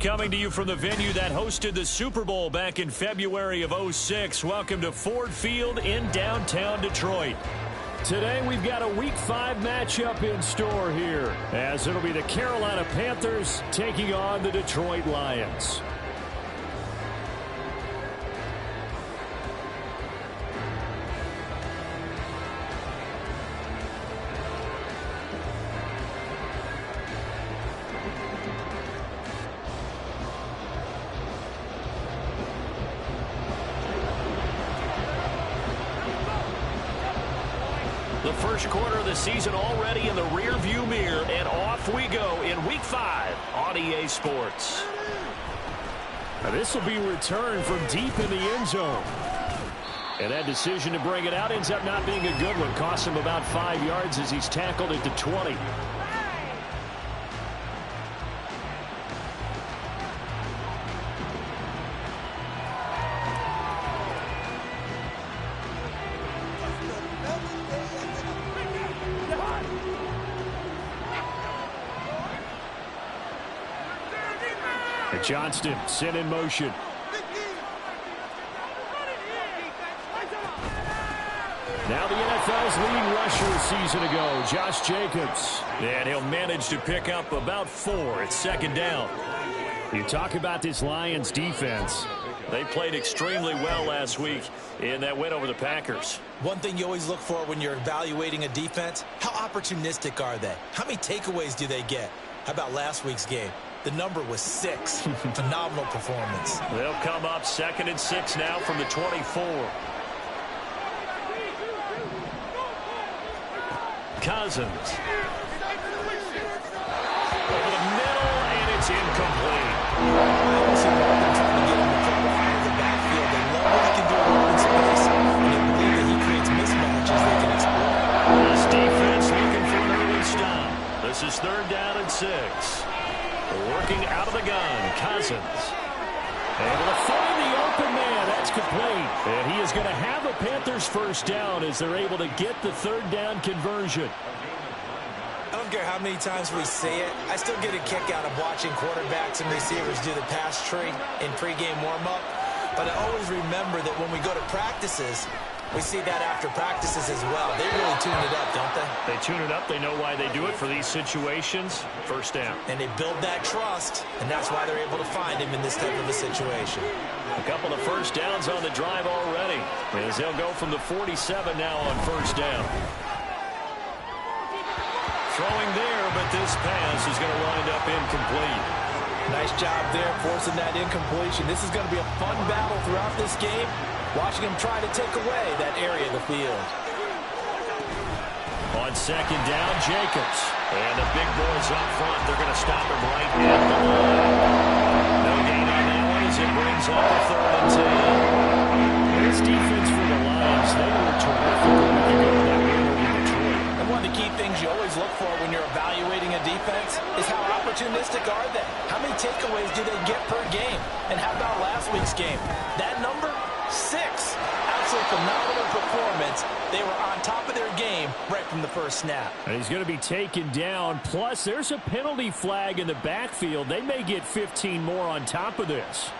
coming to you from the venue that hosted the Super Bowl back in February of '06. Welcome to Ford Field in downtown Detroit. Today we've got a Week 5 matchup in store here, as it'll be the Carolina Panthers taking on the Detroit Lions. The first quarter of the season already in the rear-view mirror, and off we go in Week 5 on EA Sports. Now this will be returned from deep in the end zone. And that decision to bring it out ends up not being a good one. Costs him about 5 yards as he's tackled at the 20. Johnston sent in motion. Now the NFL's leading rusher a season ago, Josh Jacobs. And he'll manage to pick up about 4 at second down. You talk about this Lions defense. They played extremely well last week in that win over the Packers. One thing you always look for when you're evaluating a defense, how opportunistic are they? How many takeaways do they get? How about last week's game? The number was 6. Phenomenal performance. They'll come up 2nd and 6 now from the 24. Cousins. Over the middle, and it's incomplete. I don't see them trying to get him to throw out of the backfield. They love what he can do in open space, and they believe that he creates mismatches they can exploit. This defense looking for an early stop. This is 3rd down and 6. Working out of the gun, Cousins. Able to find the open man. That's complete. And he is going to have a Panthers first down as they're able to get the 3rd down conversion. I don't care how many times we say it. I still get a kick out of watching quarterbacks and receivers do the pass tree in pregame warm-up. But I always remember that when we go to practices, we see that after practices as well. They really tune it up, don't they? They tune it up. They know why they do it for these situations. First down. And they build that trust, and that's why they're able to find him in this type of a situation. A couple of first downs on the drive already, as they'll go from the 47 now on first down. Throwing there, but this pass is going to wind up incomplete. Nice job there, forcing that incompletion. This is going to be a fun battle throughout this game. Watching him try to take away that area of the field. On second down, Jacobs. And the big boys up front. They're going to stop him right at the line. No gain on that one as it brings up the 3rd and 10. This defense for the Lions, they were terrific when they go that way over Detroit. And one of the key things you always look for when you're evaluating a defense is how opportunistic are they? How many takeaways do they get per game? And how about last week's game? That number? 6. Absolute phenomenal performance. They were on top of their game right from the first snap. And he's going to be taken down. Plus, there's a penalty flag in the backfield. They may get 15 more on top of this.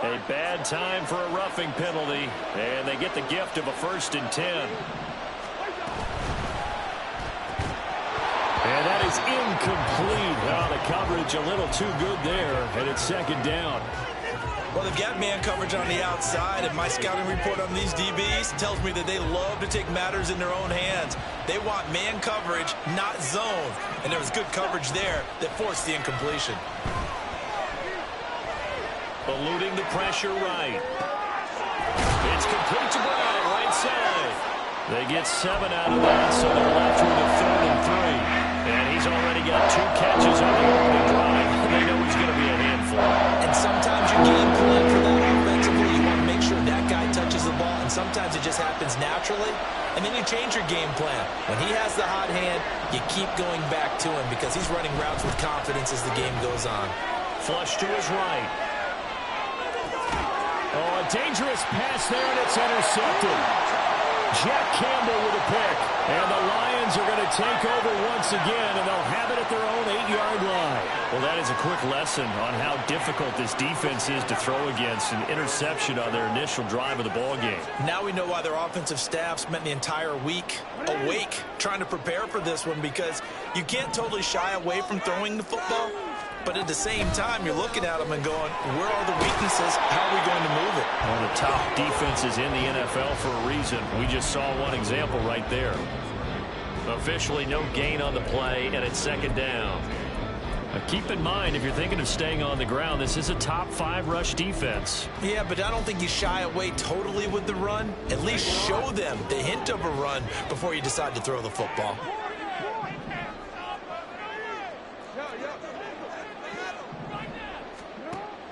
A bad time for a roughing penalty. And they get the gift of a 1st and 10. And that is incomplete. Oh, the coverage a little too good there. And it's 2nd down. Well, they've got man coverage on the outside, and my scouting report on these DBs tells me that they love to take matters in their own hands. They want man coverage, not zone. And there was good coverage there that forced the incompletion. Eluding the pressure right. It's complete to Brown, right side. They get 7 out of that, so they're left with a 3rd and 3. And he's already got 2 catches on the opening drive. They know he's going to be a handful. And sometimes you game plan for that offensively. You want to make sure that guy touches the ball, and sometimes it just happens naturally. And then you change your game plan. When he has the hot hand, you keep going back to him because he's running routes with confidence as the game goes on. Flush to his right. Oh, a dangerous pass there, and it's intercepted. Jack Campbell with a pick. And the Lions Lions are going to take over once again, and they'll have it at their own 8-yard line. Well, that is a quick lesson on how difficult this defense is to throw against. An interception on their initial drive of the ball game. Now we know why their offensive staff spent the entire week awake trying to prepare for this one, because you can't totally shy away from throwing the football. But at the same time, you're looking at them and going, where are the weaknesses? How are we going to move it? One of the top defenses in the NFL for a reason. We just saw one example right there. Officially no gain on the play, and it's second down. Now keep in mind, if you're thinking of staying on the ground, this is a top 5 rush defense. Yeah, but I don't think you shy away totally with the run. At least show them the hint of a run before you decide to throw the football.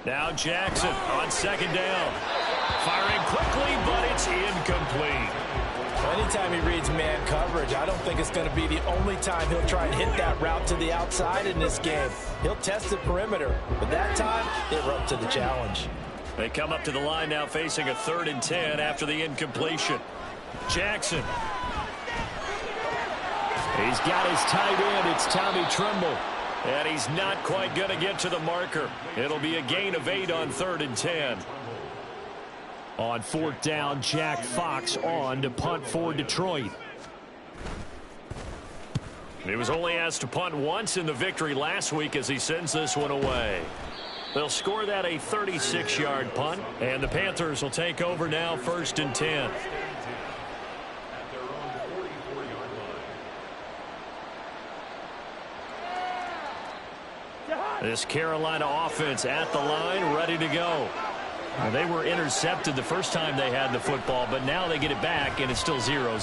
Now Jackson on second down. Firing quickly, but it's incomplete. Anytime he reads man coverage, I don't think it's going to be the only time he'll try and hit that route to the outside in this game. He'll test the perimeter, but that time, they were up to the challenge. They come up to the line now facing a 3rd and 10 after the incompletion. Jackson. He's got his tight end. It's Tommy Tremble. And he's not quite going to get to the marker. It'll be a gain of 8 on 3rd and 10. On 4th down, Jack Fox on to punt for Detroit. He was only asked to punt once in the victory last week as he sends this one away. They'll score that a 36-yard punt, and the Panthers will take over now 1st and 10. This Carolina offense at the line, ready to go. Well, they were intercepted the first time they had the football, but now they get it back, and it's still 0-0.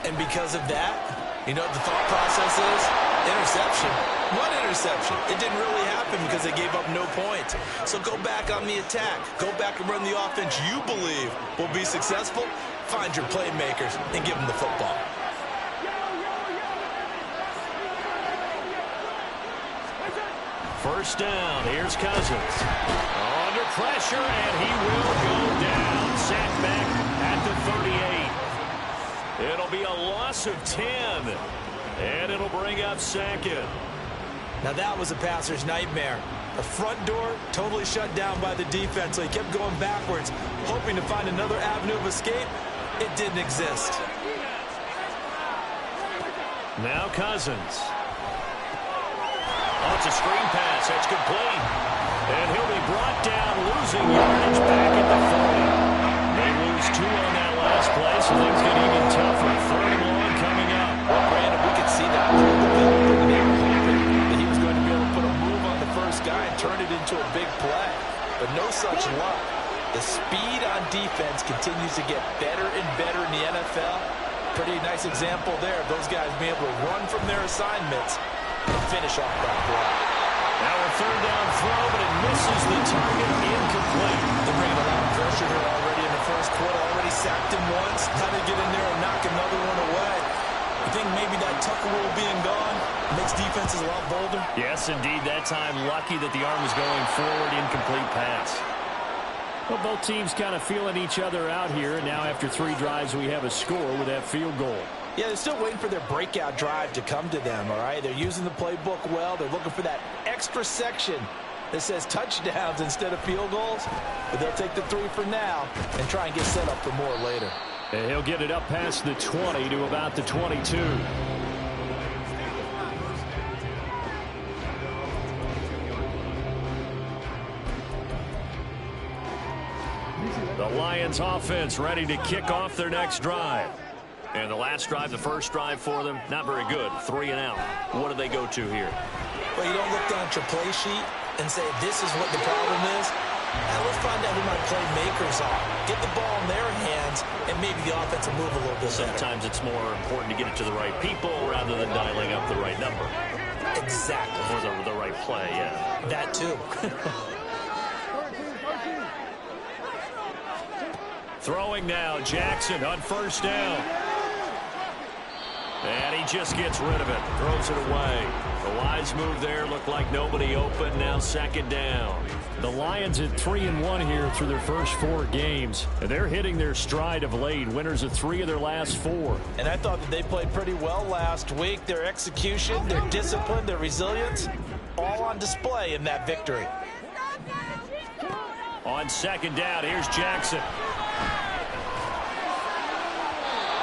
And because of that, you know what the thought process is? Interception. What interception? It didn't really happen because they gave up no points. So go back on the attack. Go back and run the offense you believe will be successful. Find your playmakers and give them the football. First down, here's Cousins. Under pressure, and he will go down. Sacked back at the 38. It'll be a loss of 10, and it'll bring up 2nd. Now that was a passer's nightmare. The front door totally shut down by the defense, so he kept going backwards, hoping to find another avenue of escape. It didn't exist. Now Cousins. Oh, it's a screen pass. That's complete. And he'll be brought down, losing yardage back at the 40. They lose 2 on that last play, so things get even tougher. 3rd and long coming up. Well, Brandon, we could see that through the film, but they were hoping that he was going to be able to put a move on the first guy and turn it into a big play. But no such luck. The speed on defense continues to get better and better in the NFL. Pretty nice example there of those guys being able to run from their assignments and finish off that play. Now a 3rd down throw, but it misses the target. Incomplete. They're bringing a lot of pressure here already in the first quarter. Already sacked him once. How to get in there and knock another one away. You think maybe that Tucker rule being gone makes defenses a lot bolder? Yes, indeed. That time, lucky that the arm was going forward. Incomplete pass. Well, both teams kind of feeling each other out here. And now after 3 drives, we have a score with that field goal. Yeah, they're still waiting for their breakout drive to come to them, all right? They're using the playbook well. They're looking for that extra section that says touchdowns instead of field goals. But they'll take the 3 for now and try and get set up for more later. And he'll get it up past the 20 to about the 22. The Lions offense ready to kick off their next drive. And the last drive, the first drive for them, not very good. 3 and out. What do they go to here? Well, you don't look down at your play sheet and say, this is what the problem is. Now let's find out who my playmakers are. Get the ball in their hands, and maybe the offense will move a little bit better. Sometimes it's more important to get it to the right people rather than dialing up the right number. Exactly. Or the right play, yeah. That too. Throwing now, Jackson on first down. And he just gets rid of it. Throws it away. The wise move there. Looked like nobody open. Now second down. The Lions at 3-1 here through their first 4 games. And they're hitting their stride of late. Winners of 3 of their last 4. And I thought that they played pretty well last week. Their execution, their discipline, their resilience, all on display in that victory. On second down, here's Jackson.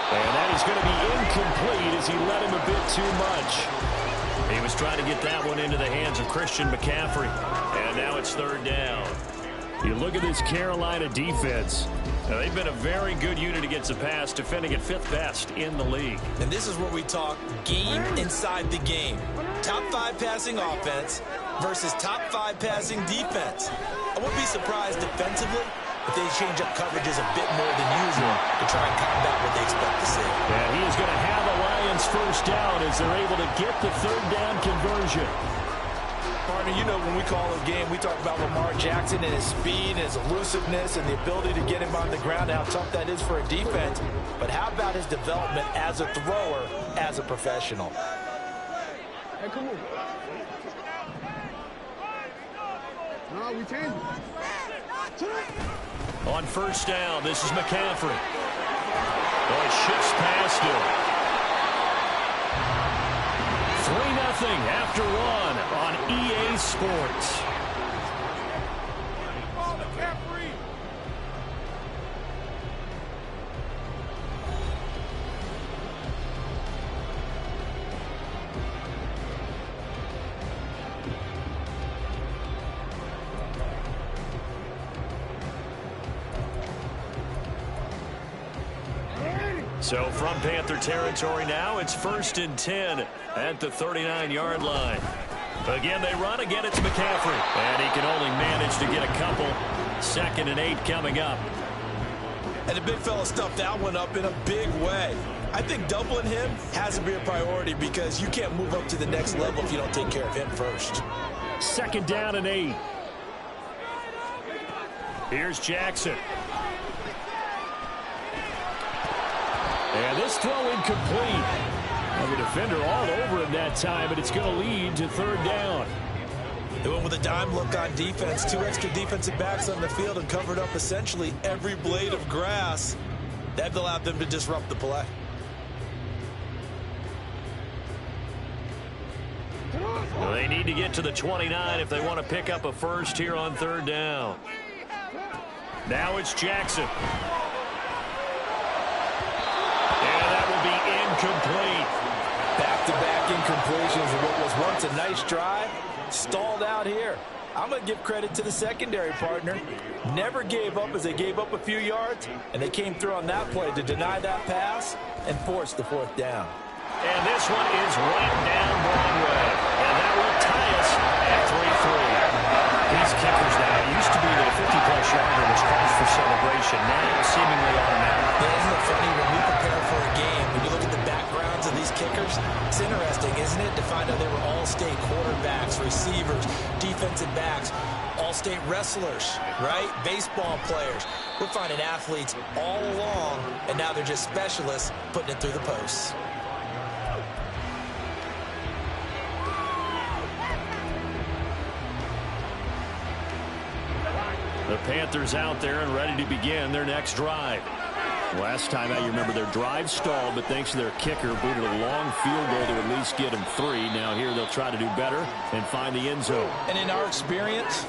And that is going to be incomplete as he let him a bit too much. He was trying to get that one into the hands of Christian McCaffrey. And now it's third down. You look at this Carolina defense. Now, they've been a very good unit against the pass, defending at 5th best in the league. And this is where we talk game inside the game. Top 5 passing offense versus top 5 passing defense. I wouldn't be surprised defensively if they change up coverages a bit more than usual to try and combat what they expect to see. And he is going to have the Lions first down as they're able to get the third down conversion. Partner, you know when we call a game, we talk about Lamar Jackson and his speed and his elusiveness and the ability to get him on the ground, how tough that is for a defense. But how about his development as a thrower, as a professional? Hey, come on. No, we changed. On first down, this is McCaffrey. Oh, it shifts past him. 3-0 after 1 on EA Sports. So from Panther territory now, it's 1st and 10 at the 39-yard line. Again, they run. Again, it's McCaffrey. And he can only manage to get a couple. 2nd and 8 coming up. And the big fella stuffed that one up in a big way. I think doubling him has to be a priority because you can't move up to the next level if you don't take care of him first. 2nd down and 8. Here's Jackson. And this throw incomplete. And the defender all over him that time, but it's going to lead to third down. They went with a dime look on defense. 2 extra defensive backs on the field and covered up essentially every blade of grass. That allowed them to disrupt the play. Well, they need to get to the 29 if they want to pick up a first here on third down. Now it's Jackson. Incomplete. Back-to-back incompletions of what was once a nice drive. Stalled out here. I'm going to give credit to the secondary partner. Never gave up as they gave up a few yards, and they came through on that play to deny that pass and force the 4th down. And this one is right down Broadway. And that will tie us at 3-3. These kickers now, it used to be that a 50-plus yarder was called for celebration. Now seemingly automatic. Yeah, isn't it funny when we prepare for a game, when you look at the backgrounds of these kickers, it's interesting, isn't it, to find out they were all-state quarterbacks, receivers, defensive backs, all-state wrestlers, right? Baseball players. We're finding athletes all along, and now they're just specialists putting it through the posts. The Panthers out there and ready to begin their next drive. Last time out, you remember their drive stalled, but thanks to their kicker, booted a long field goal to at least get them 3. Now here they'll try to do better and find the end zone. And in our experience,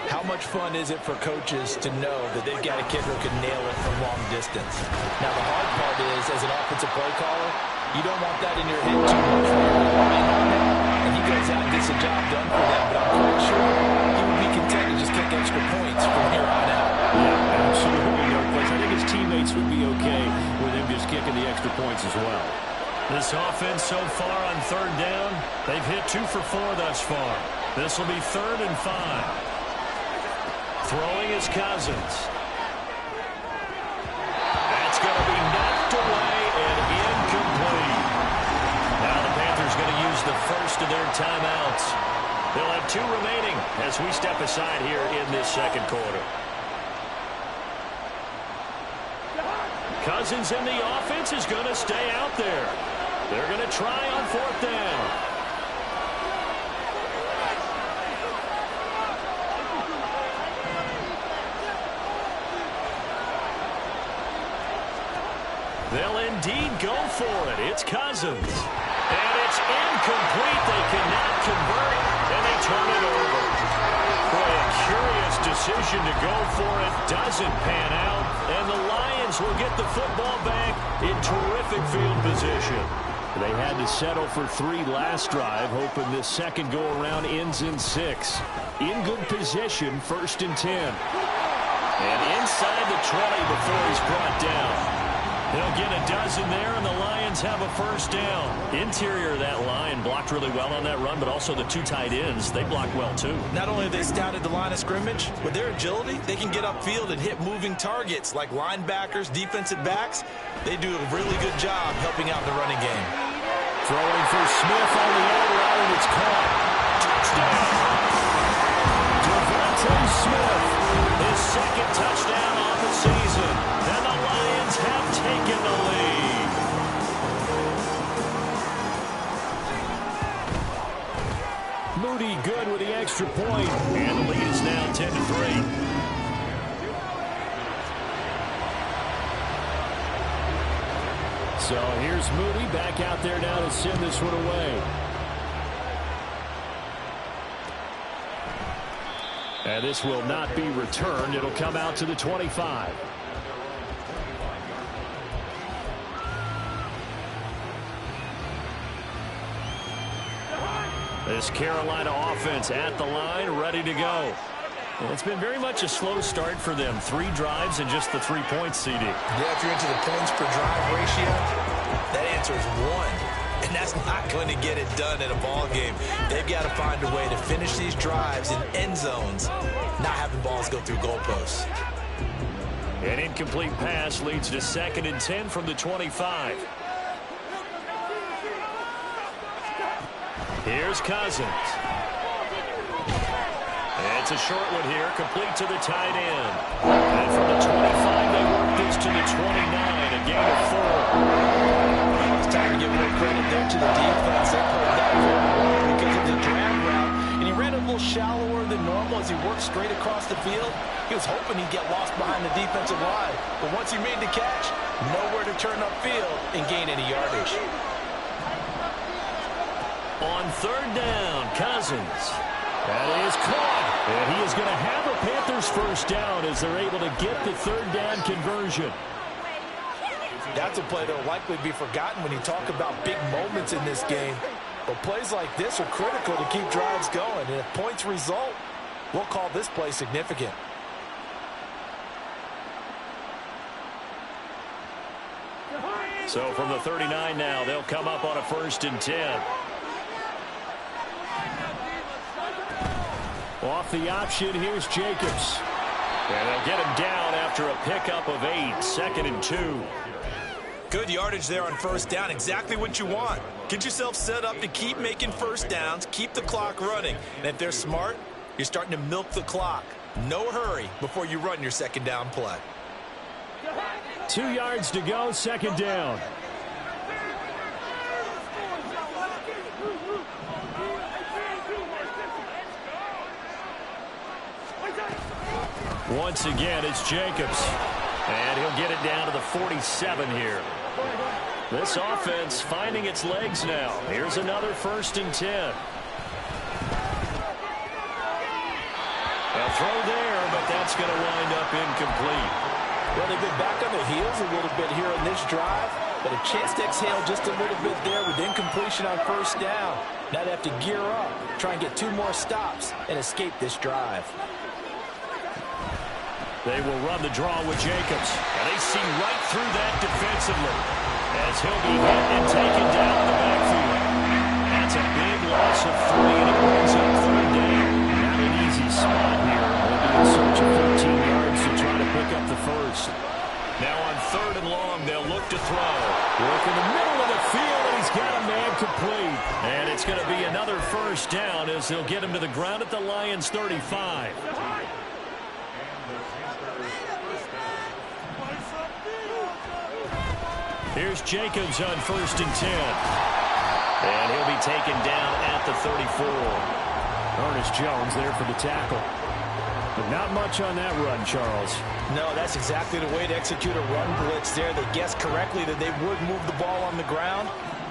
how much fun is it for coaches to know that they've got a kicker who can nail it from long distance? Now the hard part is, as an offensive play caller, you don't want that in your head too much when you're relying on him. And he goes out and gets the job done for them, but I'm quite sure he would be content to just kick extra points from here on out. Yeah, absolutely no place. I think his teammates would be okay with him just kicking the extra points as well. This offense so far on third down, they've hit 2 for 4 thus far. This will be 3rd and 5. Throwing is Cousins. That's going to be knocked away and incomplete. Now the Panthers going to use the first of their timeouts. They'll have 2 remaining as we step aside here in this second quarter. Cousins in the offense is going to stay out there. They're going to try on 4th down. They'll indeed go for it. It's Cousins. And it's incomplete. They cannot convert, and they turn it over. Boy, a curious decision to go for it. Doesn't pan out, and the Lions will get the football back in terrific field position. They had to settle for 3 last drive, hoping this second go-around ends in 6. In good position, 1st and 10. And inside the 20 before he's brought down. They'll get a dozen there, and the Lions have a 1st down. Interior of that line blocked really well on that run, but also the 2 tight ends, they blocked well too. Not only have they scouted the line of scrimmage, with their agility, they can get upfield and hit moving targets like linebackers, defensive backs. They do a really good job helping out in the running game. Throwing for Smith on the out route, and it's caught. Touchdown! Devontae Smith, his 2nd touchdown on the season. And the Lions have taken the lead. Moody good with the extra point, and the lead is now 10-3. So here's Moody back out there now to send this one away. And this will not be returned. It'll come out to the 25. This Carolina offense at the line, ready to go. And it's been very much a slow start for them. 3 drives and just the 3 points, CD. Yeah, if you're into the points per drive ratio, that answer is 1. And that's not going to get it done in a ball game. They've got to find a way to finish these drives in end zones, not having balls go through goalposts. An incomplete pass leads to 2nd and 10 from the 25. Here's Cousins. It's a short one here, complete to the tight end. And from the 25, they work this to the 29, a gain of 4. It's time to give a little credit there to the defense. They played that very well because of the drag route. And he ran a little shallower than normal as he worked straight across the field. He was hoping he'd get lost behind the defensive line. But once he made the catch, nowhere to turn upfield and gain any yardage. On 3rd down, Cousins. That is caught. And he is going to have a Panthers 1st down as they're able to get the 3rd down conversion. That's a play that will likely be forgotten when you talk about big moments in this game. But plays like this are critical to keep drives going. And if points result, we'll call this play significant. So from the 39 now, they'll come up on a 1st and 10. Off the option, here's Jacobs. And they'll get him down after a pickup of 8, 2nd and 2. Good yardage there on 1st down, exactly what you want. Get yourself set up to keep making 1st downs, keep the clock running. And if they're smart, you're starting to milk the clock. No hurry before you run your 2nd down play. 2 yards to go, 2nd down. Once again, it's Jacobs. And he'll get it down to the 47 here. This offense finding its legs now. Here's another 1st and 10. A throw there, but that's going to wind up incomplete. Well, they've been back on their heels a little bit here on this drive, but a chance to exhale just a little bit there with incompletion on 1st down. Now they have to gear up, try and get 2 more stops, and escape this drive. They will run the draw with Jacobs, and they see right through that defensively as he'll be hit and taken down in the backfield. That's a big loss of 3, and it brings up 3rd down. Not an easy spot here. They'll be in search of 13 yards to try to pick up the 1st. Now on 3rd and long, they'll look to throw. Work in the middle of the field, and he's got a man complete. And it's going to be another 1st down as they'll get him to the ground at the Lions' 35. Here's Jacobs on 1st and 10. And he'll be taken down at the 34. Ernest Jones there for the tackle. But not much on that run, Charles. No, that's exactly the way to execute a run blitz there. They guessed correctly that they would move the ball on the ground,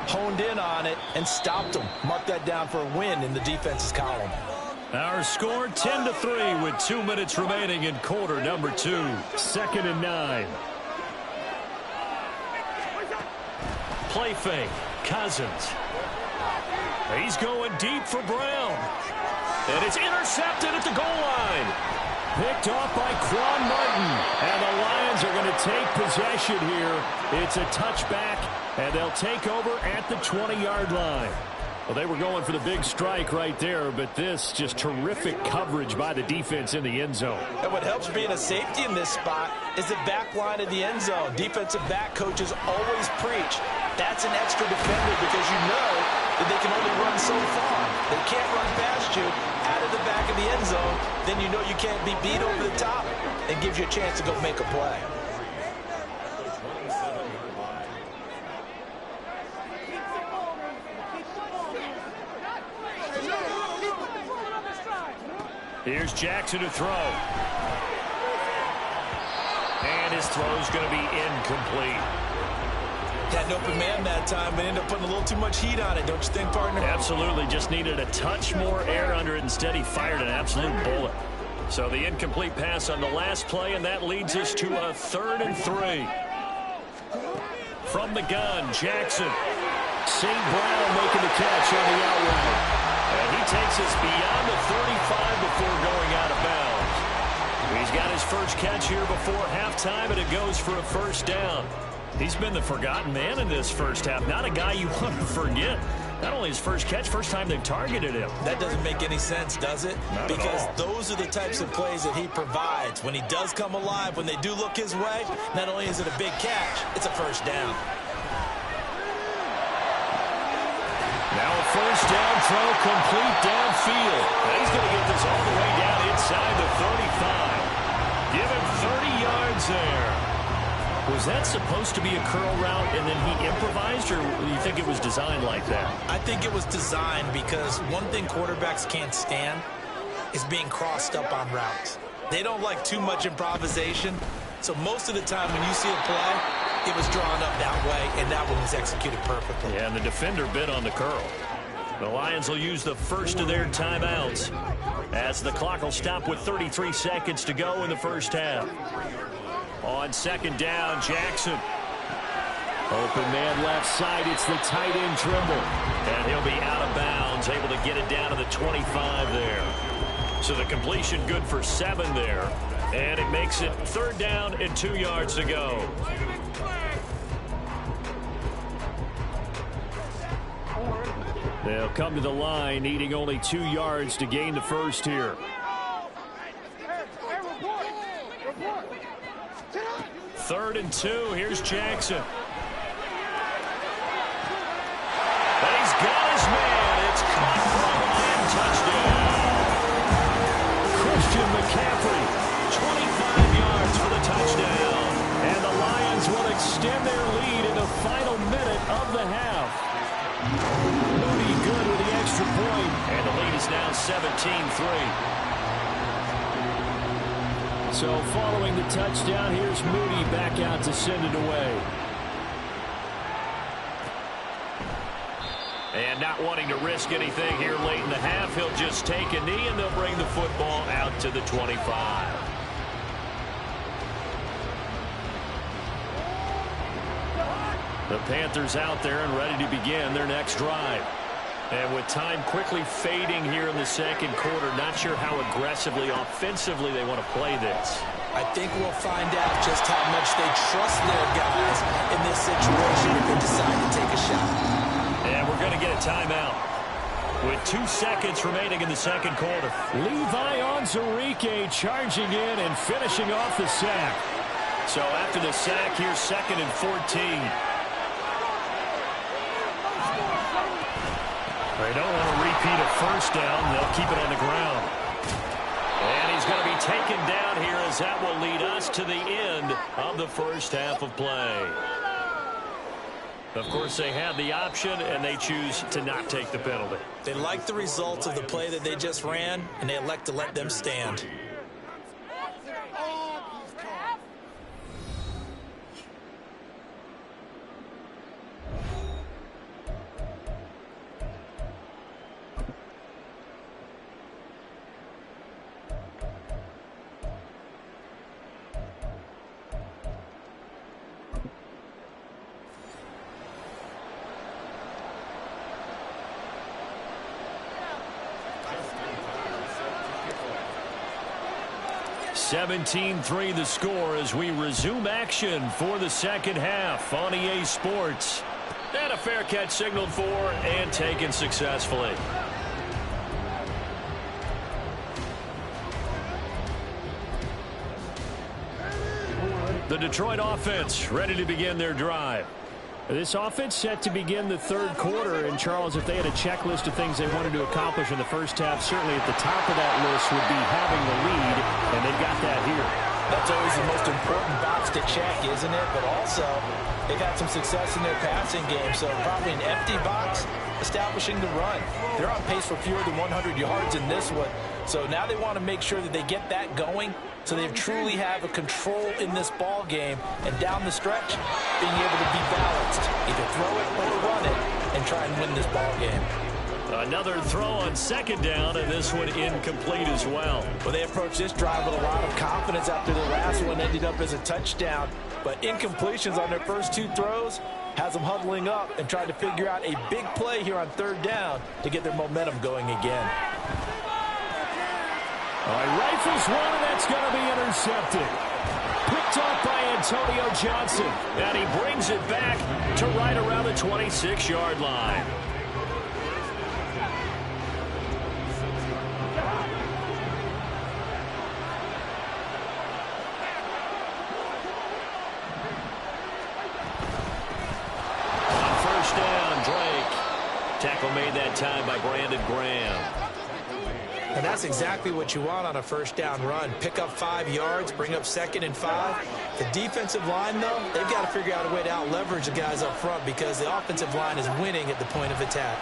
honed in on it, and stopped them. Mark that down for a win in the defense's column. Our score 10-3 with 2 minutes remaining in quarter number 2. 2nd and 9. Play fake. Cousins. He's going deep for Brown. And it's intercepted at the goal line. Picked off by Quan Martin. And the Lions are going to take possession here. It's a touchback, and they'll take over at the 20-yard line. Well, they were going for the big strike right there, but this just terrific coverage by the defense in the end zone. And what helps being a safety in this spot is the back line of the end zone. Defensive back coaches always preach. That's an extra defender because you know that they can only run so far. They can't run past you out of the back of the end zone. Then you know you can't be beat over the top. It gives you a chance to go make a play. Here's Jackson to throw. And his throw's going to be incomplete. Had an open man that time, but ended up putting a little too much heat on it, don't you think, partner? Absolutely. Just needed a touch more air under it. Instead, he fired an absolute bullet. So the incomplete pass on the last play, and that leads us to a 3rd and 3. From the gun, Jackson. St. Brown making the catch on the out route. And he takes us beyond the 35 before going out of bounds. He's got his first catch here before halftime, and it goes for a 1st down. He's been the forgotten man in this first half. Not a guy you want to forget. Not only his first catch, first time they've targeted him. That doesn't make any sense, does it? Not because at all. Those are the types of plays that he provides. When he does come alive, when they do look his way, not only is it a big catch, it's a 1st down. Now a 1st down throw complete downfield. And he's going to get this all the way down inside the 35. Give him 30 yards there. Was that supposed to be a curl route and then he improvised, or do you think it was designed like that? I think it was designed because one thing quarterbacks can't stand is being crossed up on routes. They don't like too much improvisation. So most of the time when you see a play, it was drawn up that way, and that one was executed perfectly. Yeah, and the defender bit on the curl. The Lions will use the first of their timeouts as the clock will stop with 33 seconds to go in the first half. On 2nd down, Jackson. Open man left side. It's the tight end Trimble. And he'll be out of bounds, able to get it down to the 25 there. So the completion good for 7 there. And it makes it 3rd down and 2 yards to go. They'll come to the line, needing only 2 yards to gain the first here. 3rd and 2. Here's Jackson. And he's got his man. It's caught for a Lion touchdown. Christian McCaffrey, 25 yards for the touchdown. and the Lions will extend their lead in the final minute of the half. Moody good with the extra point. And the lead is now 17-3. So following the touchdown, here's Moody back out to send it away. And not wanting to risk anything here late in the half, he'll just take a knee and they'll bring the football out to the 25. The Panthers out there and ready to begin their next drive. And with time quickly fading here in the second quarter, not sure how aggressively, offensively they want to play this. I think we'll find out just how much they trust their guys in this situation if they decide to take a shot. And we're going to get a timeout with 2 seconds remaining in the second quarter. Levi Onwuzurike charging in and finishing off the sack. So after the sack, here's 2nd and 14. They don't want to repeat a first down. They'll keep it on the ground. And he's going to be taken down here as that will lead us to the end of the first half of play. Of course, they had the option, and they choose to not take the penalty. They like the results of the play that they just ran, and they elect to let them stand. (17-3) the score as we resume action for the second half on EA Sports. And a fair catch signaled for and taken successfully. The Detroit offense ready to begin their drive. This offense set to begin the third quarter, and Charles, if they had a checklist of things they wanted to accomplish in the first half, certainly at the top of that list would be having the lead, and they've got that here. That's always the most important box to check, isn't it? But also, they've had some success in their passing game, so probably an empty box establishing the run. They're on pace for fewer than 100 yards in this one, so now they want to make sure that they get that going so they truly have a control in this ball game, and down the stretch, being able to be balanced. Either throw it or run it and try and win this ball game. Another throw on second down, and this one incomplete as well. Well, they approached this drive with a lot of confidence after the last one ended up as a touchdown. But incompletions on their first two throws has them huddling up and trying to figure out a big play here on third down to get their momentum going again. All right, rifles one, and that's going to be intercepted. Picked off by Antonio Johnson. And he brings it back to right around the 26-yard line. On first down, Drake. Tackle made that time by Brandon Graham. And that's exactly what you want on a first down run. Pick up 5 yards, bring up 2nd and 5. The defensive line, though, they've got to figure out a way to out-leverage the guys up front because the offensive line is winning at the point of attack.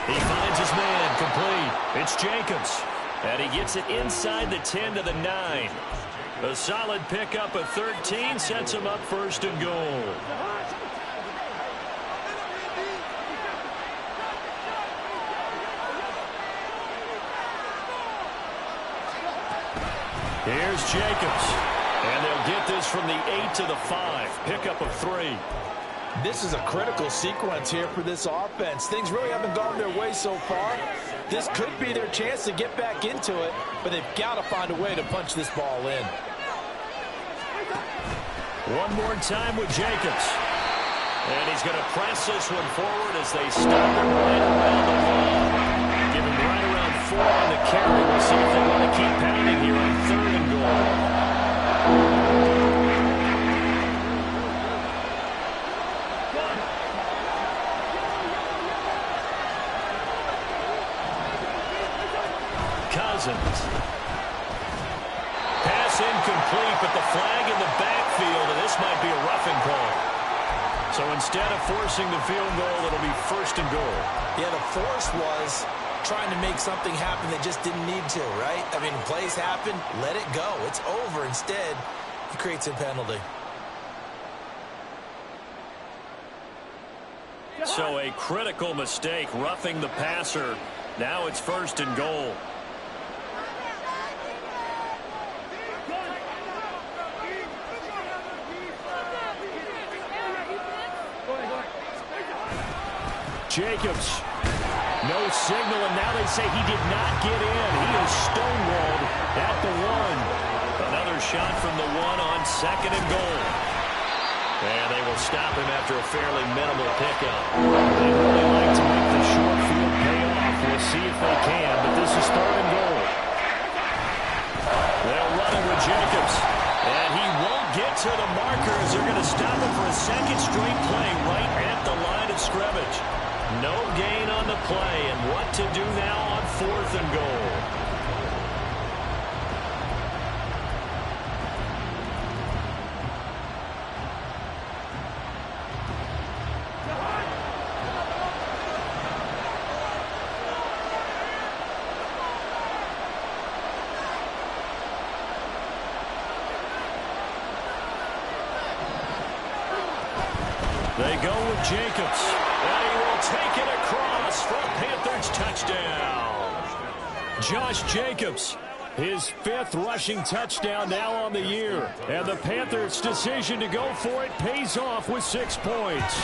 He finds his man complete. It's Jacobs. And he gets it inside the 10 to the 9. A solid pickup of 13 sets him up first and goal. Here's Jacobs. And they'll get this from the 8 to the 5. Pickup of 3. This is a critical sequence here for this offense. Things really haven't gone their way so far. This could be their chance to get back into it, but they've got to find a way to punch this ball in. One more time with Jacobs. And he's going to press this one forward as they stop him right around the ball. Give him right around 4 on the carry. We'll see if they want to keep pounding here on 3rd and goal. Cousins. Pass incomplete, but the flag in the backfield, and this might be a roughing call. So instead of forcing the field goal, it'll be 1st and goal. Yeah, the force was trying to make something happen that just didn't need to, right? I mean, plays happen, let it go. It's over. Instead, he creates a penalty. So a critical mistake, roughing the passer. Now it's 1st and goal. Jacobs, no signal, and now they say he did not get in. He is stonewalled at the 1. Another shot from the 1 on 2nd and goal. And they will stop him after a fairly minimal pickup. They really like to make the short field pay off. We'll see if they can, but this is 3rd and goal. They'll run it with Jacobs. And he won't get to the markers. They're going to stop him for a 2nd straight play right at the line of scrimmage. No gain on the play, and what to do now on 4th and goal. They go with Jacobs. And he will take it across for a Panthers touchdown. Josh Jacobs, his 5th rushing touchdown now on the year. And the Panthers' decision to go for it pays off with 6 points.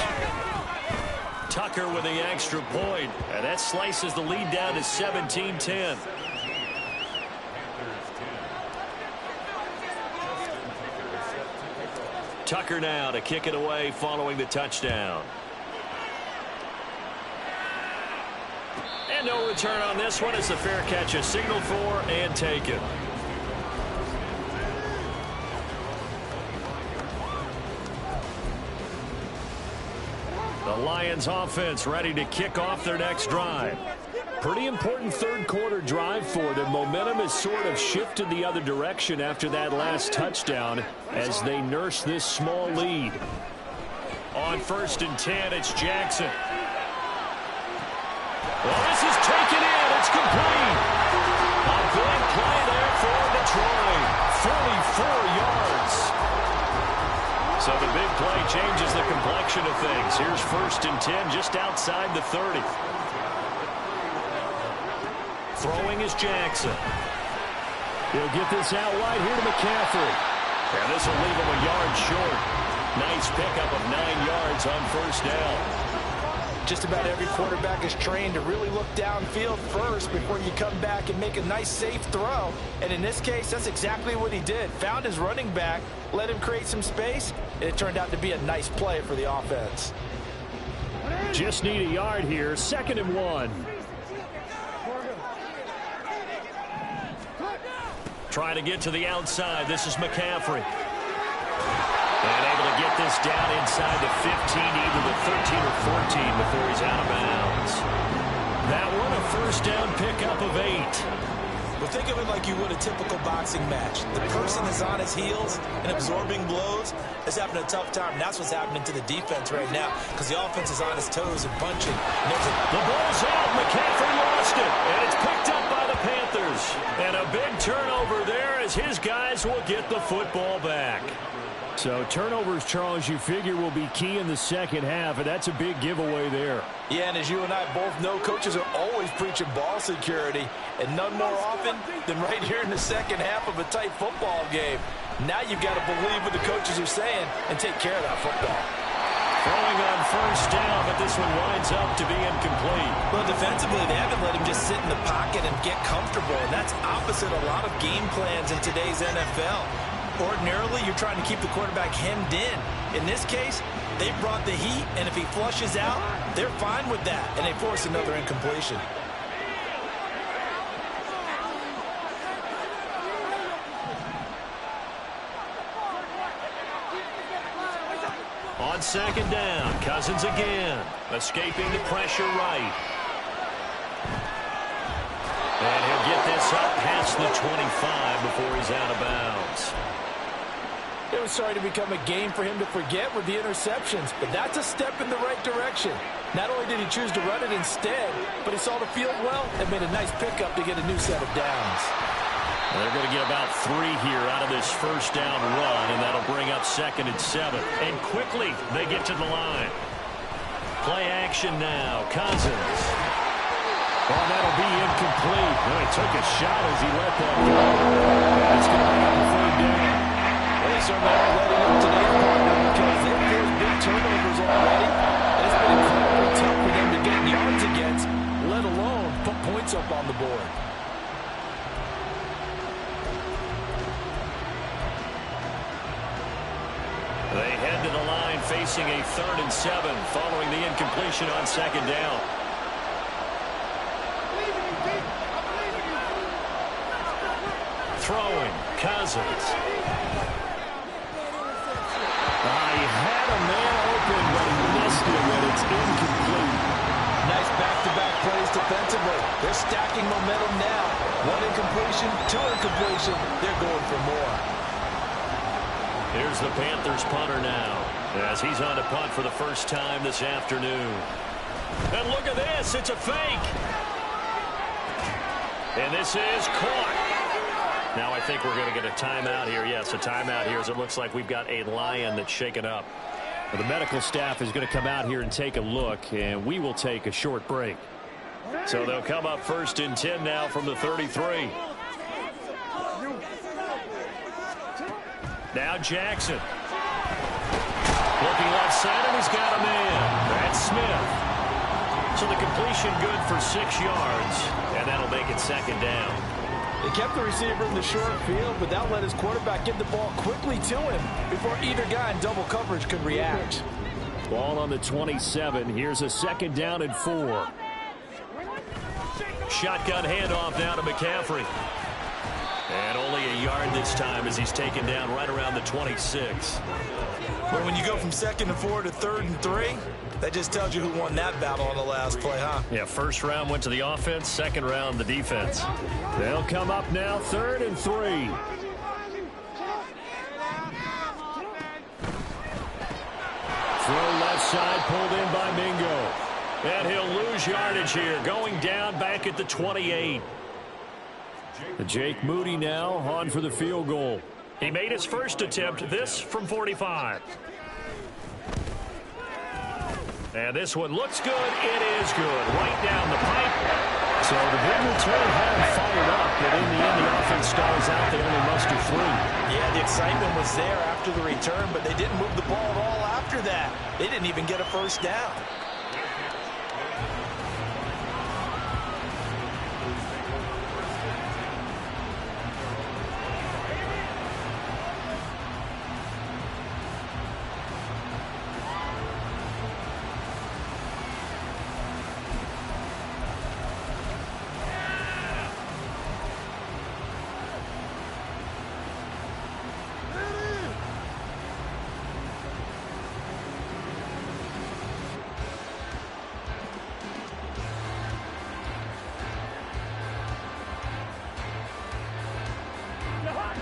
Tucker with the extra point. And that slices the lead down to 17-10. Tucker now to kick it away following the touchdown. And no return on this one as the fair catch is signaled for and taken. The Lions offense ready to kick off their next drive. Pretty important third-quarter drive for them. Momentum has sort of shifted the other direction after that last touchdown as they nurse this small lead. On 1st and 10, it's Jackson. Well, this is taken in. It's complete. A big play there for Detroit. 44 yards. So the big play changes the complexion of things. Here's 1st and 10 just outside the 30. Throwing is Jackson. He'll get this out wide here to McCaffrey. And this will leave him a yard short. Nice pickup of 9 yards on 1st down. Just about every quarterback is trained to really look downfield first before you come back and make a nice safe throw. And in this case, that's exactly what he did. Found his running back, let him create some space, and it turned out to be a nice play for the offense. Just need a yard here. 2nd and 1. Trying to get to the outside. This is McCaffrey. And able to get this down inside the 15, either the 13 or 14 before he's out of bounds. That one a 1st down pickup of 8. Well, think of it like you would a typical boxing match. The person is on his heels and absorbing blows is having a tough time. And that's what's happening to the defense right now because the offense is on his toes and punching. The ball's out. McCaffrey lost it. And it's picked up by the Panthers. And a big turnover there as his guys will get the football back. So turnovers, Charles, you figure will be key in the second half, and that's a big giveaway there. Yeah, and as you and I both know, coaches are always preaching ball security, and none more often than right here in the second half of a tight football game. Now you've got to believe what the coaches are saying and take care of that football. Throwing on 1st down, but this one winds up to be incomplete. Well, defensively, they haven't let him just sit in the pocket and get comfortable, and that's opposite a lot of game plans in today's NFL. Ordinarily, you're trying to keep the quarterback hemmed in. In this case, they brought the heat, and if he flushes out, they're fine with that, and they force another incompletion. On 2nd down, Cousins again, escaping the pressure right. And he'll get this up past the 25 before he's out of bounds. It was starting to become a game for him to forget with the interceptions, but that's a step in the right direction. Not only did he choose to run it instead, but he saw the field well and made a nice pickup to get a new set of downs. They're going to get about 3 here out of this 1st down run, and that'll bring up 2nd and 7. And quickly, they get to the line. Play action now. Cousins. Oh, that'll be incomplete. Well, he took a shot as he let that go. And it's going to bring up a 3rd down. They certainly are letting up today's partner because they've forced big turnovers already. And it's been incredibly tough for them to get yards against, let alone put points up on the board. They head to the line facing a 3rd and 7 following the incompletion on 2nd down. Throwing, Cousins. He had a man open, but he missed it, and it's incomplete. Nice back-to-back plays defensively. They're stacking momentum now. 1 incompletion, 2 incompletion. They're going for more. Here's the Panthers punter now, as he's on to punt for the first time this afternoon. And look at this, it's a fake. And this is caught. Now I think we're going to get a timeout here. Yes, a timeout here as it looks like we've got a Lion that's shaken up. The medical staff is going to come out here and take a look, and we will take a short break. So they'll come up 1st and 10 now from the 33. Now Jackson. Looking left side, and he's got a man. That's Smith. So the completion good for 6 yards, and that'll make it 2nd down. They kept the receiver in the short field, but that let his quarterback get the ball quickly to him before either guy in double coverage could react. Ball on the 27. Here's a 2nd down and 4. Shotgun handoff now to McCaffrey. And only a yard this time as he's taken down right around the 26. But when you go from 2nd and 4 to 3rd and 3, that just tells you who won that battle on the last play, huh? Yeah, 1st round went to the offense, 2nd round the defense. They'll come up now 3rd and 3. Throw left side, pulled in by Mingo. And he'll lose yardage here, going down back at the 28. Jake Moody now on for the field goal. He made his first attempt, this from 45. And this one looks good. It is good. Right down the pipe. So the big return had him fired up, but in the end, the offense stalls out. They only muster 3. Yeah, the excitement was there after the return, but they didn't move the ball at all after that. They didn't even get a 1st down.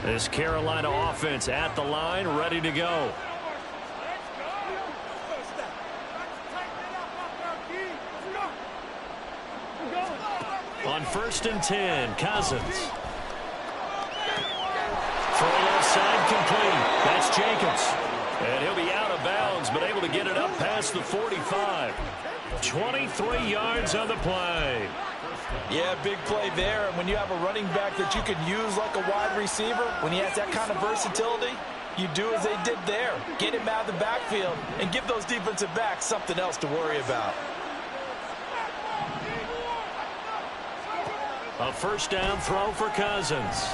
This Carolina offense at the line, ready to go. On 1st and 10, Cousins. Throw left side complete. That's Jacobs. And he'll be out of bounds, but able to get it up past the 45. 23 yards on the play. Yeah, big play there. And when you have a running back that you can use like a wide receiver, when he has that kind of versatility, you do as they did there. Get him out of the backfield and give those defensive backs something else to worry about. A 1st down throw for Cousins.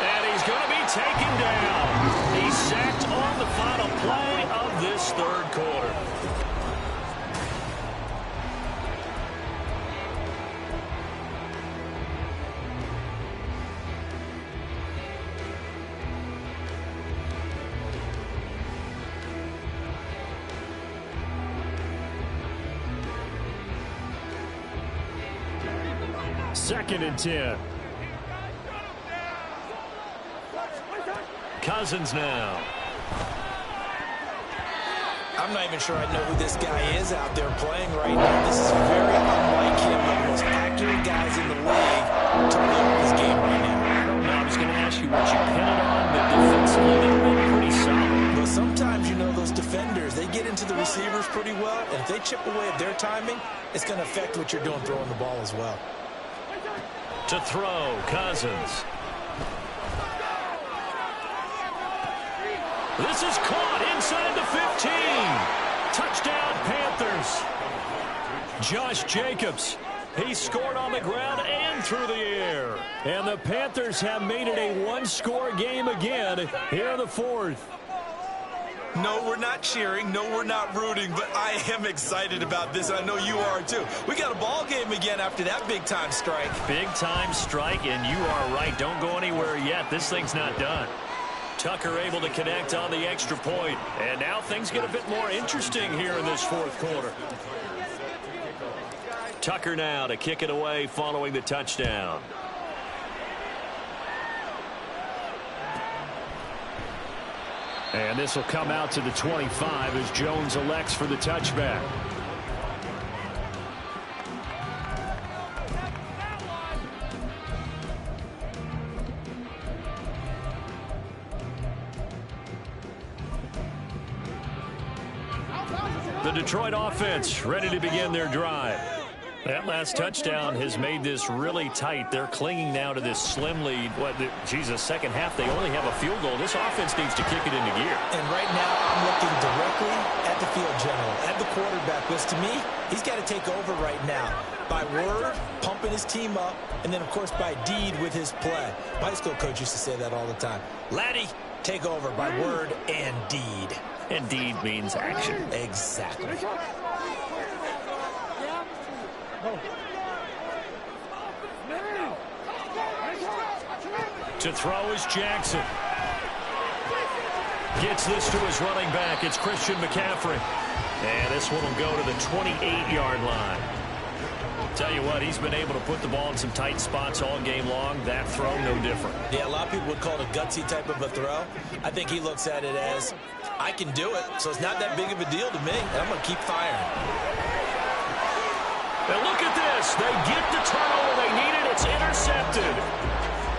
And he's going to be taken down. He's sacked on the final play of this 3rd quarter. Second and 10. Cousins now. I'm not even sure I know who this guy is out there playing right now. This is very unlike him, one of the most accurate guys in the league. Totally off his game right now. I was going to ask you what you pin it on, but defensively they've been pretty solid. But sometimes, you know, those defenders, they get into the receivers pretty well, and if they chip away at their timing, it's going to affect what you're doing throwing the ball as well. To throw, Cousins. This is caught inside the 15. Touchdown, Panthers. Josh Jacobs. He scored on the ground and through the air. And the Panthers have made it a one-score game again here in the 4th. No, we're not cheering. No, we're not rooting, but I am excited about this. I know you are too. We got a ball game again after that big-time strike. Big-time strike, and you are right. Don't go anywhere yet. This thing's not done. Tucker able to connect on the extra point. And now things get a bit more interesting here in this 4th quarter. Tucker now to kick it away following the touchdown. And this will come out to the 25 as Jones elects for the touchback. The Detroit offense ready to begin their drive. That last touchdown has made this really tight. They're clinging now to this slim lead. Second half, they only have a field goal. This offense needs to kick it into gear. And right now, I'm looking directly at the field general, at the quarterback, because to me, he's got to take over right now. By word, pumping his team up, and then, of course, by deed with his play. My high school coach used to say that all the time. Laddie, take over by word and deed. And deed means action. Exactly. To throw is Jackson. Gets this to his running back. It's Christian McCaffrey. And this one will go to the 28-yard line. Tell you what, he's been able to put the ball in some tight spots all game long. That throw, no different. Yeah, a lot of people would call it a gutsy type of a throw. I think he looks at it as, I can do it, so it's not that big of a deal to me, and I'm going to keep firing. And look at this. They get the turnover they needed. It's intercepted.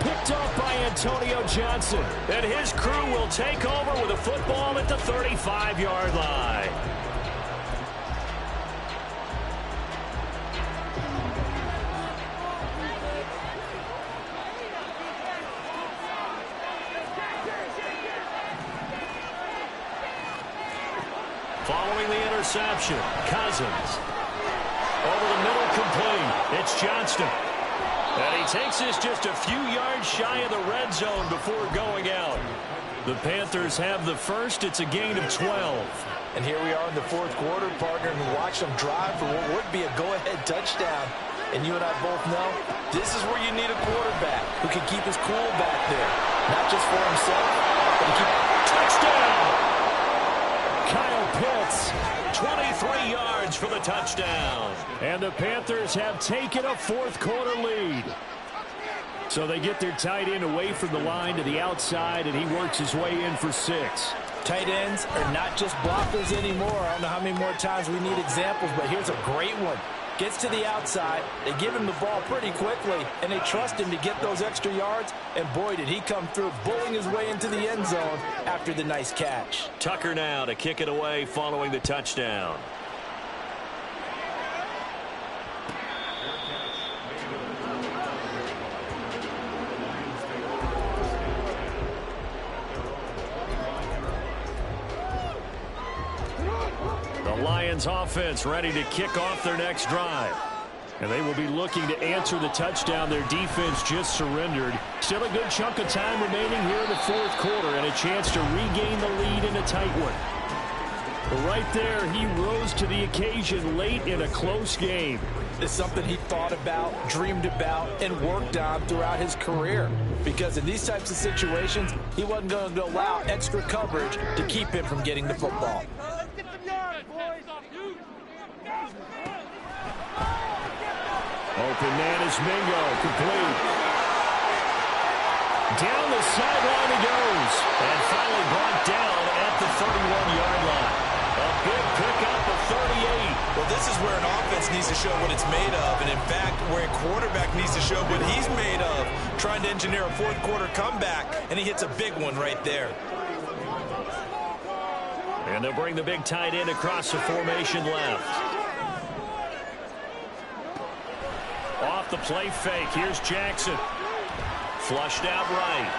Picked off by Antonio Johnson. And his crew will take over with a football at the 35-yard line. Following the interception, Cousins. Over the middle, complete. It's Johnston. And he takes this just a few yards shy of the red zone before going out. The Panthers have the first. It's a gain of 12. And here we are in the fourth quarter, partner, and watch them drive for what would be a go-ahead touchdown. And you and I both know this is where you need a quarterback who can keep his cool back there. Not just for himself, but to keep... Touchdown! Kyle Pitts, 23 yards for the touchdown. And the Panthers have taken a fourth quarter lead. So they get their tight end away from the line to the outside, and he works his way in for 6. Tight ends are not just blockers anymore. I don't know how many more times we need examples, but here's a great one. Gets to the outside, they give him the ball pretty quickly, and they trust him to get those extra yards, and boy, did he come through, bullying his way into the end zone after the nice catch. Tucker now to kick it away following the touchdown. The Lions offense ready to kick off their next drive. And they will be looking to answer the touchdown their defense just surrendered. Still a good chunk of time remaining here in the fourth quarter and a chance to regain the lead in a tight one. But right there, he rose to the occasion late in a close game. It's something he thought about, dreamed about, and worked on throughout his career. Because in these types of situations, he wasn't going to allow extra coverage to keep him from getting the football. Open man is Mingo, complete. Down the sideline he goes. And finally brought down at the 31-yard line. A big pickup of 38. Well, this is where an offense needs to show what it's made of. And in fact, where a quarterback needs to show what he's made of. Trying to engineer a fourth quarter comeback. And he hits a big one right there. And they'll bring the big tight end across the formation left. Off the play fake. Here's Jackson. Flushed out right.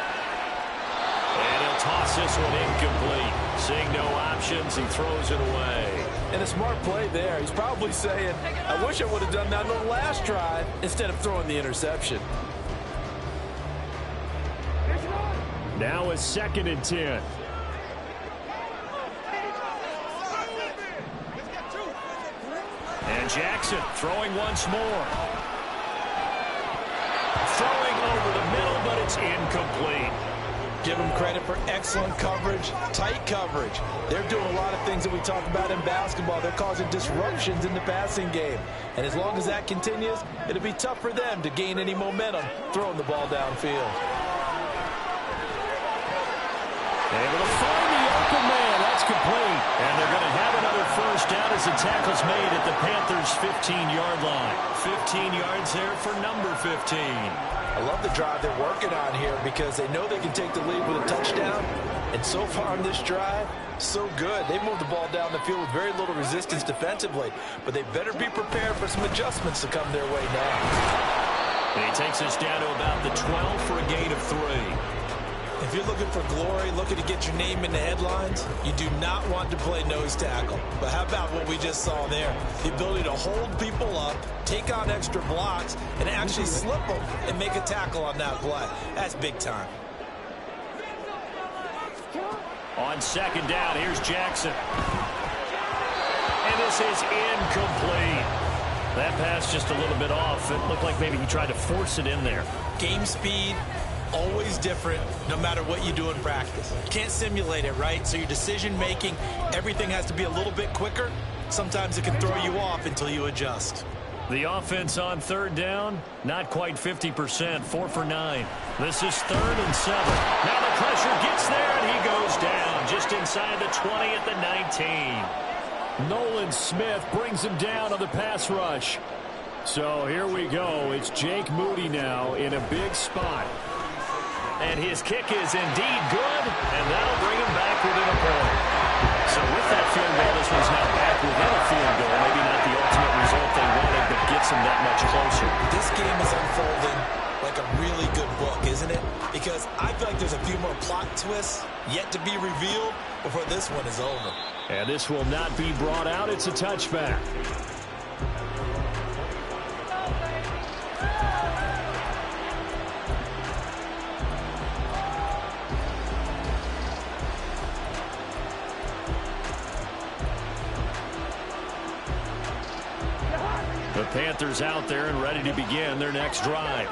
And he'll toss this one incomplete. Seeing no options, he throws it away. And a smart play there. He's probably saying, I wish I would have done that on the last drive instead of throwing the interception. Now a 2nd and 10. And Jackson throwing once more. Throwing over the middle, but it's incomplete. Give them credit for excellent coverage, tight coverage. They're doing a lot of things that we talk about in basketball. They're causing disruptions in the passing game. And as long as that continues, it'll be tough for them to gain any momentum throwing the ball downfield. Able to find the open man. That's complete. And they're going to have another first down as the tackle's made at the Panthers' 15-yard line. 15 yards there for number 15. I love the drive they're working on here because they know they can take the lead with a touchdown. And so far on this drive, So good. They moved the ball down the field with very little resistance defensively, but they better be prepared for some adjustments to come their way now. And he takes us down to about the 12 for a gain of 3. If you're looking for glory, looking to get your name in the headlines, you do not want to play nose tackle. But how about what we just saw there? The ability to hold people up, take on extra blocks, and actually slip them and make a tackle on that play. That's big time. On second down, here's Jackson. And this is incomplete. That pass just a little bit off. It looked like maybe he tried to force it in there. Game speed, always different no matter what you do in practice. You can't simulate it, right? So your decision making, everything has to be a little bit quicker. Sometimes it can throw you off until you adjust. The offense on third down, not quite 50%, 4 for 9. This is 3rd and 7. Now the pressure gets there, and he goes down just inside the 20 at the 19. Nolan Smith brings him down on the pass rush. So here we go. It's Jake Moody now in a big spot. And his kick is indeed good, and that'll bring him back within a point. So with that field goal, this one's now back within a field goal. Maybe not the ultimate result they wanted, but gets them that much closer. This game is unfolding like a really good book, isn't it? Because I feel like there's a few more plot twists yet to be revealed before this one is over. And this will not be brought out. It's a touchback. The Panthers out there and ready to begin their next drive.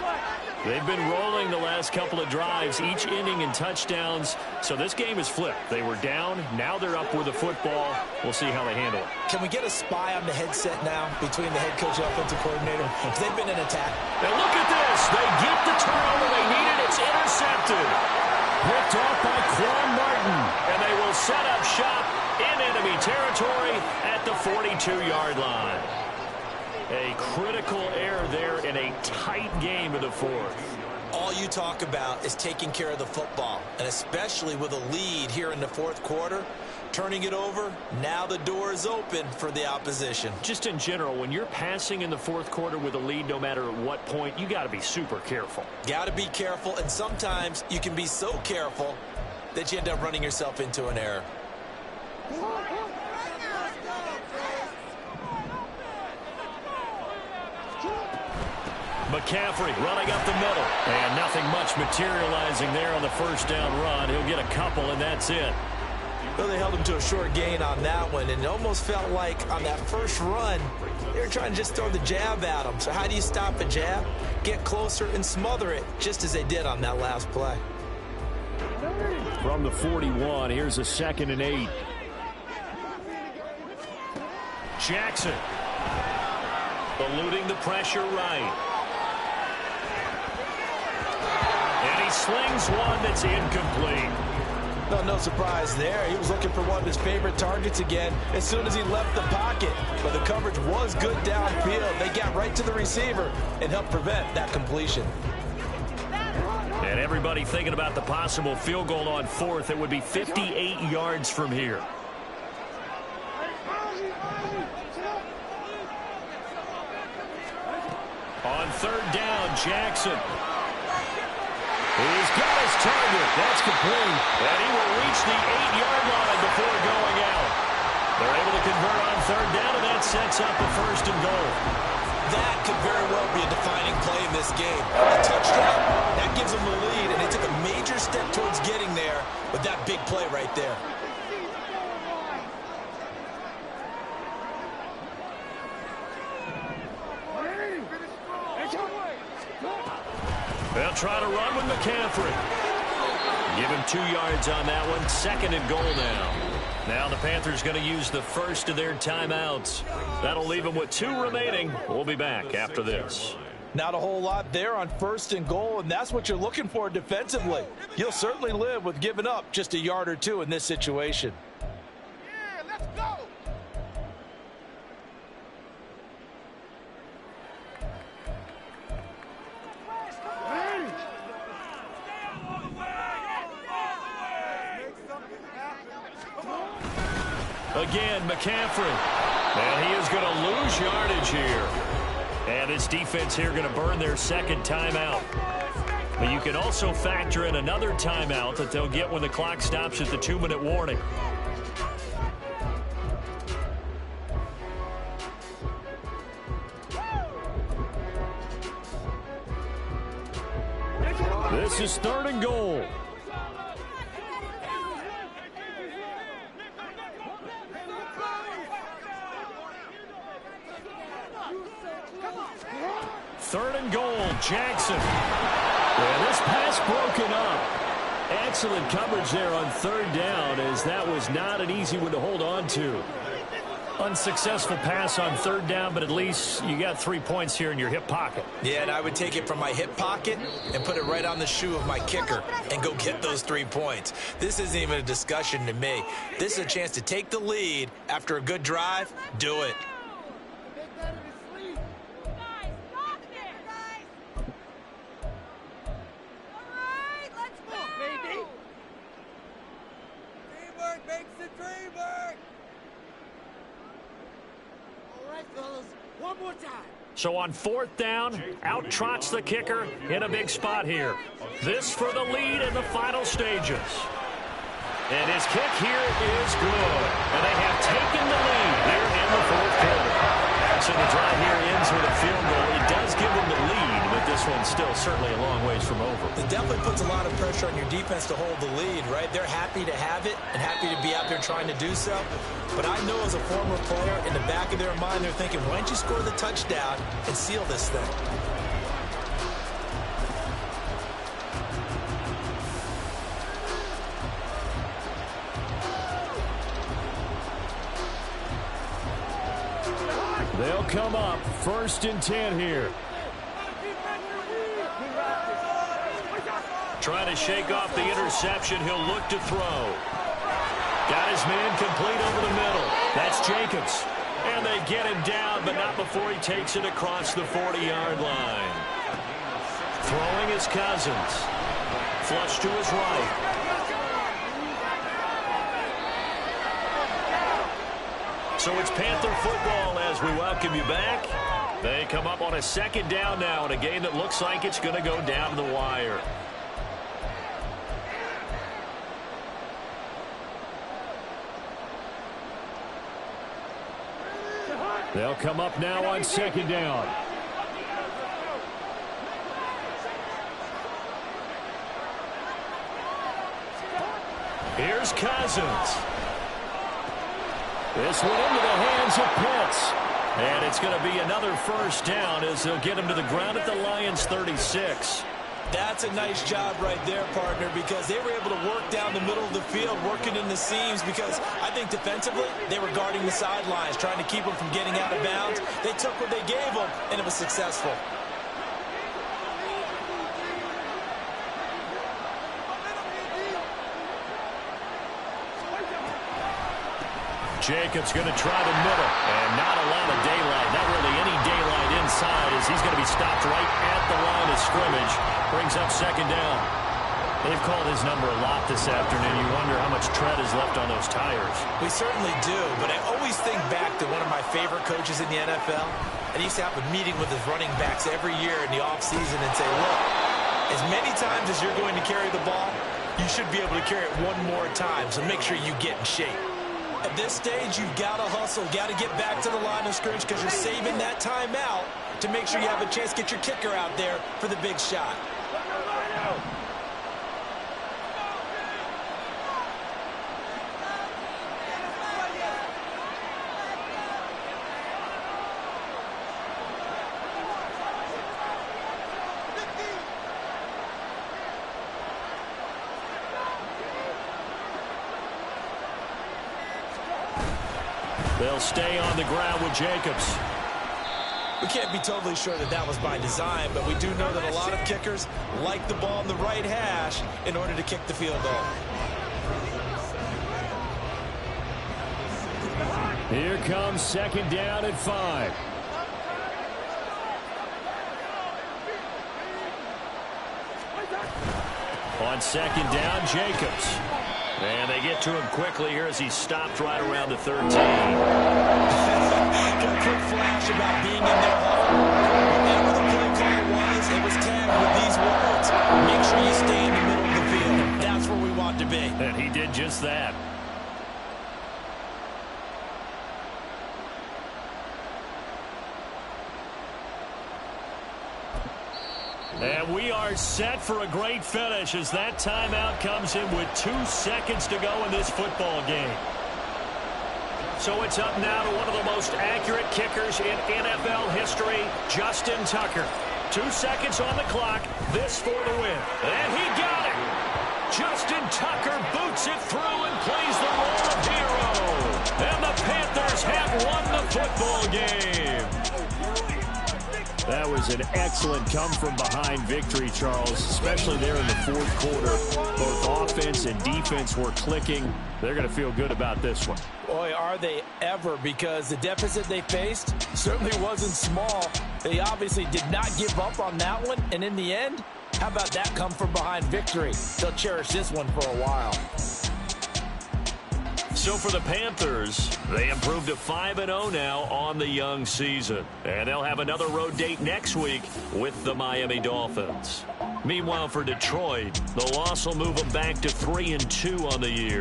They've been rolling the last couple of drives, each ending in touchdowns. So this game is flipped. They were down. Now they're up with the football. We'll see how they handle it. Can we get a spy on the headset now between the head coach and offensive coordinator? They've been in attack. Now look at this. They get the turnover they needed. It's intercepted. Picked off by Quan Martin. And they will set up shop in enemy territory at the 42-yard line. A critical error there in a tight game of the 4th. All you talk about is taking care of the football, and especially with a lead here in the 4th quarter, turning it over, now the door is open for the opposition. Just in general, when you're passing in the 4th quarter with a lead, no matter at what point, you got to be super careful. Got to be careful, and sometimes you can be so careful that you end up running yourself into an error. McCaffrey running up the middle. And nothing much materializing there on the first down run. He'll get a couple, and that's it. Well, they held him to a short gain on that one, and it almost felt like on that first run, they were trying to just throw the jab at him. So how do you stop a jab? Get closer and smother it, just as they did on that last play. From the 41, here's a 2nd and 8. Jackson eluding the pressure right. And he slings one that's incomplete. No surprise there. He was looking for one of his favorite targets again as soon as he left the pocket. But the coverage was good downfield. They got right to the receiver and helped prevent that completion. And everybody thinking about the possible field goal on 4th. It would be 58 yards from here. On 3rd down, Jackson. He's got his target. That's complete. And he will reach the 8-yard line before going out. They're able to convert on 3rd down, and that sets up a 1st and goal. That could very well be a defining play in this game. A touchdown, that gives them the lead, and they took a major step towards getting there with that big play right there. They'll try to run with McCaffrey. Give him 2 yards on that one. 2nd and goal now. Now the Panthers going to use the first of their timeouts. That'll leave them with 2 remaining. We'll be back after this. Not a whole lot there on 1st and goal, and that's what you're looking for defensively. You'll certainly live with giving up just a yard or 2 in this situation. Yeah, let's go. Come on. Again, McCaffrey. And he is going to lose yardage here. And this defense here going to burn their second timeout. But you can also factor in another timeout that they'll get when the clock stops at the 2-minute warning. This is 3rd and goal. Third and goal, Jackson. And this pass broken up. Excellent coverage there on 3rd down, as that was not an easy one to hold on to. Unsuccessful pass on 3rd down, but at least you got 3 points here in your hip pocket. Yeah, and I would take it from my hip pocket and put it right on the shoe of my kicker and go get those 3 points. This isn't even a discussion to me. This is a chance to take the lead after a good drive. Do it. So on 4th down, out trots the kicker in a big spot here. This for the lead in the final stages. And his kick here is good. And they have taken the lead here in the 4th quarter. So the drive here ends with a field goal. It does give them the lead, but this one's still certainly a long ways from over. It definitely puts a lot of pressure on your defense to hold the lead, right? They're happy to have it and happy to be out there trying to do so. But I know as a former player, in the back of their mind, they're thinking, why don't you score the touchdown and seal this thing? They'll come up 1st and 10 here. Trying to shake off the interception. He'll look to throw. Got his man complete over the middle. That's Jacobs. And they get him down, but not before he takes it across the 40-yard line. Throwing is Cousins. Flush to his right. So it's Panther football as we welcome you back. They come up on a 2nd down now in a game that looks like it's going to go down to the wire. They'll come up now on 2nd down. Here's Cousins. This one into the hands of Pitts. And it's going to be another 1st down as they'll get him to the ground at the Lions' 36. That's a nice job right there, partner, because they were able to work down the middle of the field, working in the seams, because I think defensively they were guarding the sidelines, trying to keep them from getting out of bounds. They took what they gave them, and it was successful. Jacobs going to try the middle, and not a lot of daylight, not really any daylight inside, as he's going to be stopped right at the line of scrimmage. Brings up 2nd down. They've called his number a lot this afternoon. You wonder how much tread is left on those tires. We certainly do, but I always think back to one of my favorite coaches in the NFL. And he used to have a meeting with his running backs every year in the offseason and say, look, as many times as you're going to carry the ball, you should be able to carry it one more time, so make sure you get in shape. At this stage, you've got to hustle, got to get back to the line of scrimmage because you're saving that timeout to make sure you have a chance to get your kicker out there for the big shot. They'll stay on the ground with Jacobs. We can't be totally sure that that was by design, but we do know that a lot of kickers like the ball in the right hash in order to kick the field goal. Here comes 2nd down at 5. On 2nd down, Jacobs. And they get to him quickly here as he stopped right around the 13. Got a quick flash about being in their huddle. Whatever the play call was, it was tagged with these words. Make sure you stay in the middle of the field. That's where we want to be. And he did just that. And we are set for a great finish as that timeout comes in with 2 seconds to go in this football game. So it's up now to one of the most accurate kickers in NFL history, Justin Tucker. 2 seconds on the clock, this for the win. And he got it! Justin Tucker boots it through and plays the role of hero. And the Panthers have won the football game. That was an excellent come-from-behind victory, Charles, especially there in the fourth quarter. Both offense and defense were clicking. They're going to feel good about this one. Boy, are they ever, because the deficit they faced certainly wasn't small. They obviously did not give up on that one, and in the end, how about that come-from-behind victory? They'll cherish this one for a while. So for the Panthers, they improved to 5-0 now on the young season. And they'll have another road date next week with the Miami Dolphins. Meanwhile, for Detroit, the loss will move them back to 3-2 on the year.